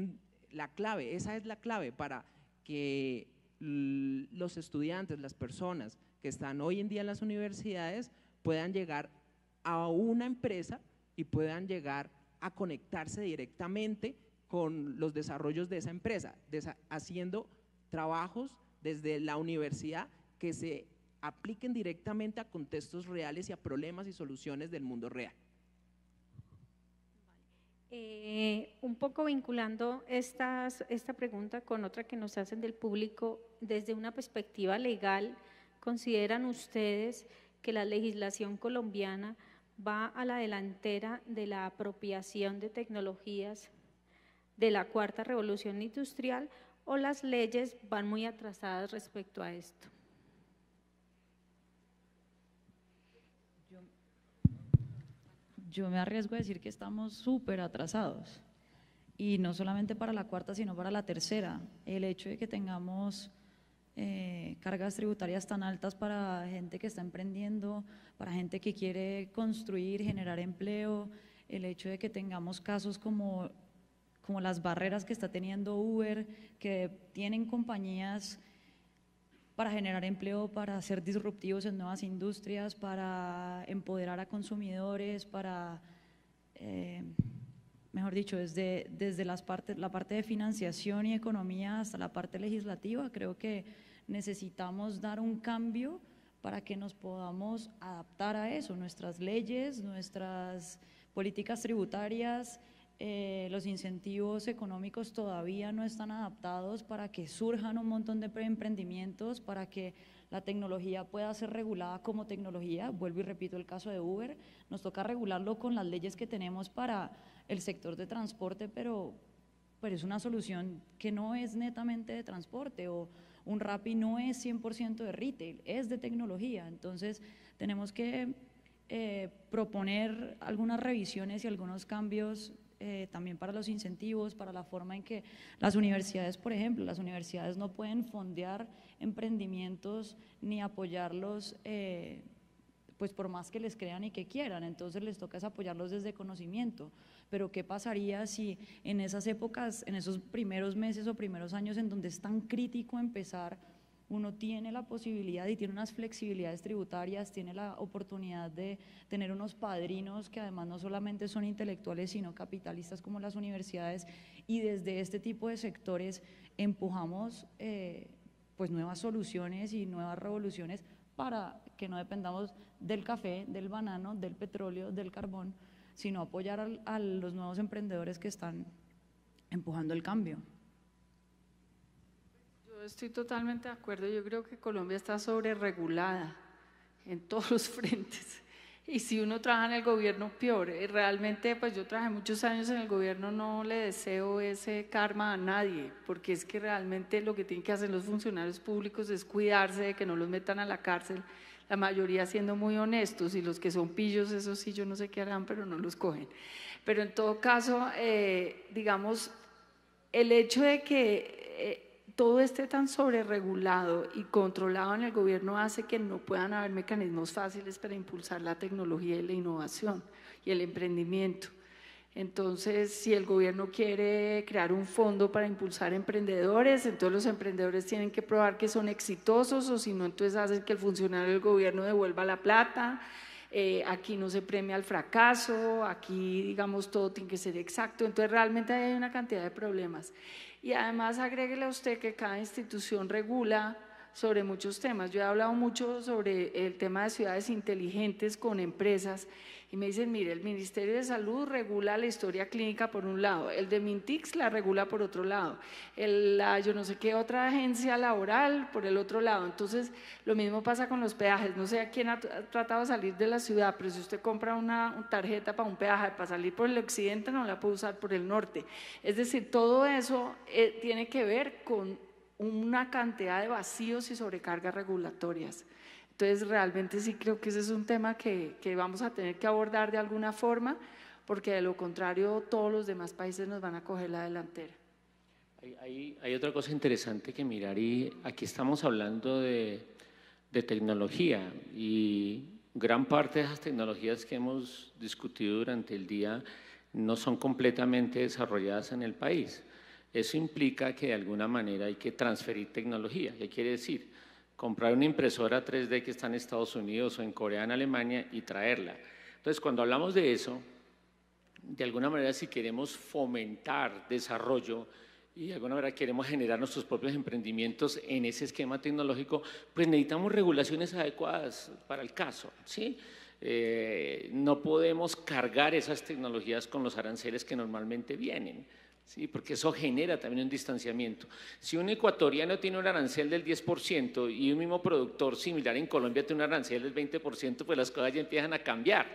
la clave, esa es la clave para que los estudiantes, las personas que están hoy en día en las universidades puedan llegar a una empresa y puedan llegar a conectarse directamente con los desarrollos de esa empresa, haciendo trabajos desde la universidad que se apliquen directamente a contextos reales y a problemas y soluciones del mundo real. Un poco vinculando esta pregunta con otra que nos hacen del público, desde una perspectiva legal, ¿consideran ustedes que la legislación colombiana va a la delantera de la apropiación de tecnologías de la cuarta revolución industrial o las leyes van muy atrasadas respecto a esto? Yo me arriesgo a decir que estamos súper atrasados, y no solamente para la cuarta, sino para la tercera. El hecho de que tengamos cargas tributarias tan altas para gente que está emprendiendo, para gente que quiere construir, generar empleo, el hecho de que tengamos casos como las barreras que está teniendo Uber, que tienen compañías para generar empleo, para ser disruptivos en nuevas industrias, para empoderar a consumidores, para, mejor dicho, desde la parte de financiación y economía hasta la parte legislativa. Creo que necesitamos dar un cambio para que nos podamos adaptar a eso, nuestras leyes, nuestras políticas tributarias, los incentivos económicos todavía no están adaptados para que surjan un montón de emprendimientos, para que la tecnología pueda ser regulada como tecnología. Vuelvo y repito el caso de Uber, nos toca regularlo con las leyes que tenemos para el sector de transporte, pero es una solución que no es netamente de transporte, o Un Rappi no es 100% de retail, es de tecnología. Entonces tenemos que proponer algunas revisiones y algunos cambios también para los incentivos, para la forma en que las universidades, por ejemplo, las universidades no pueden fondear emprendimientos ni apoyarlos pues por más que les crean y que quieran, entonces les toca es apoyarlos desde conocimiento. Pero ¿qué pasaría si en esas épocas, en esos primeros meses o primeros años en donde es tan crítico empezar, uno tiene la posibilidad y tiene unas flexibilidades tributarias, tiene la oportunidad de tener unos padrinos que además no solamente son intelectuales sino capitalistas como las universidades, y desde este tipo de sectores empujamos pues nuevas soluciones y nuevas revoluciones para que no dependamos del café, del banano, del petróleo, del carbón, sino apoyar a los nuevos emprendedores que están empujando el cambio? Yo estoy totalmente de acuerdo. Yo creo que Colombia está sobreregulada en todos los frentes. Y si uno trabaja en el gobierno, peor. Realmente, pues yo trabajé muchos años en el gobierno, no le deseo ese karma a nadie, porque es que realmente lo que tienen que hacer los funcionarios públicos es cuidarse de que no los metan a la cárcel, la mayoría siendo muy honestos, y los que son pillos, eso sí, yo no sé qué harán, pero no los cogen. Pero en todo caso, digamos, el hecho de que todo esté tan sobreregulado y controlado en el gobierno hace que no puedan haber mecanismos fáciles para impulsar la tecnología y la innovación y el emprendimiento. Entonces, si el gobierno quiere crear un fondo para impulsar emprendedores, entonces los emprendedores tienen que probar que son exitosos, o si no, entonces hacen que el funcionario del gobierno devuelva la plata. Aquí no se premia el fracaso, aquí, digamos, todo tiene que ser exacto. Entonces, realmente hay una cantidad de problemas. Y además, agréguele a usted que cada institución regula sobre muchos temas. Yo he hablado mucho sobre el tema de ciudades inteligentes con empresas, y me dicen, mire, el Ministerio de Salud regula la historia clínica por un lado, el de Mintix la regula por otro lado, yo no sé qué otra agencia laboral por el otro lado. Entonces, lo mismo pasa con los peajes. No sé a quién ha tratado de salir de la ciudad, pero si usted compra una tarjeta para un peaje para salir por el occidente, no la puede usar por el norte. Es decir, todo eso tiene que ver con una cantidad de vacíos y sobrecargas regulatorias. Entonces, realmente sí creo que ese es un tema que vamos a tener que abordar de alguna forma, porque de lo contrario todos los demás países nos van a coger la delantera. Hay otra cosa interesante que mirar, y aquí estamos hablando de tecnología, y gran parte de esas tecnologías que hemos discutido durante el día no son completamente desarrolladas en el país. Eso implica que de alguna manera hay que transferir tecnología. ¿Qué quiere decir? Comprar una impresora 3D que está en Estados Unidos o en Corea, en Alemania, y traerla. Entonces, cuando hablamos de eso, de alguna manera, si queremos fomentar desarrollo y de alguna manera queremos generar nuestros propios emprendimientos en ese esquema tecnológico, pues necesitamos regulaciones adecuadas para el caso, ¿sí? No podemos cargar esas tecnologías con los aranceles que normalmente vienen, ¿sí? Porque eso genera también un distanciamiento. Si un ecuatoriano tiene un arancel del 10% y un mismo productor similar en Colombia tiene un arancel del 20%, pues las cosas ya empiezan a cambiar,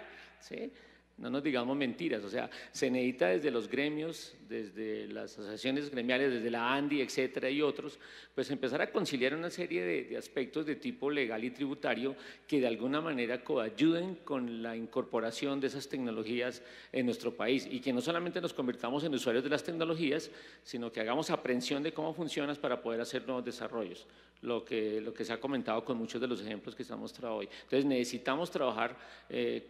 ¿sí? No nos digamos mentiras. O sea, se necesita desde los gremios, desde las asociaciones gremiales, desde la ANDI, etcétera, y otros, pues empezar a conciliar una serie de aspectos de tipo legal y tributario que de alguna manera coayuden con la incorporación de esas tecnologías en nuestro país, y que no solamente nos convirtamos en usuarios de las tecnologías, sino que hagamos aprehensión de cómo funcionan para poder hacer nuevos desarrollos. Lo que se ha comentado con muchos de los ejemplos que se han mostrado hoy. Entonces, necesitamos trabajar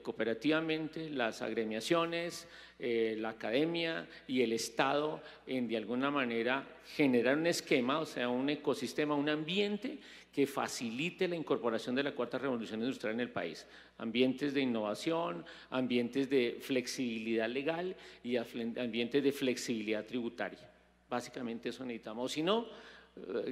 cooperativamente, las agremiaciones, la academia y el Estado, en de alguna manera generar un esquema, o sea, un ecosistema, un ambiente que facilite la incorporación de la cuarta revolución industrial en el país. Ambientes de innovación, ambientes de flexibilidad legal y ambientes de flexibilidad tributaria. Básicamente eso necesitamos. O si no,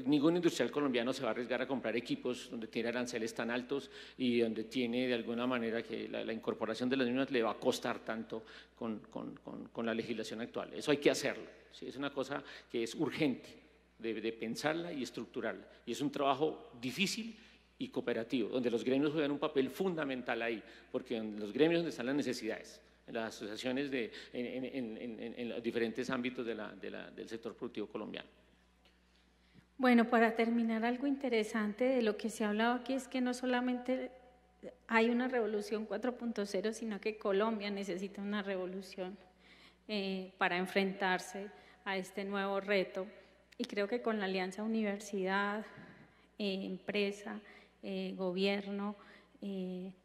ningún industrial colombiano se va a arriesgar a comprar equipos donde tiene aranceles tan altos y donde tiene de alguna manera que la incorporación de las mismas le va a costar tanto con la legislación actual. Eso hay que hacerlo, ¿sí? Es una cosa que es urgente de pensarla y estructurarla, y es un trabajo difícil y cooperativo, donde los gremios juegan un papel fundamental ahí, porque en los gremios donde están las necesidades, en las asociaciones, en los diferentes ámbitos del sector productivo colombiano. Bueno, para terminar, algo interesante de lo que se ha hablado aquí es que no solamente hay una revolución 4.0, sino que Colombia necesita una revolución para enfrentarse a este nuevo reto. Y creo que con la alianza universidad, empresa, gobierno,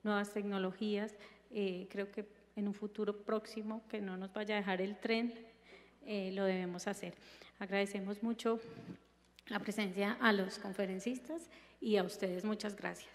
nuevas tecnologías, creo que en un futuro próximo, que no nos vaya a dejar el tren, lo debemos hacer. Agradecemos mucho la presencia a los conferencistas y a ustedes. Muchas gracias.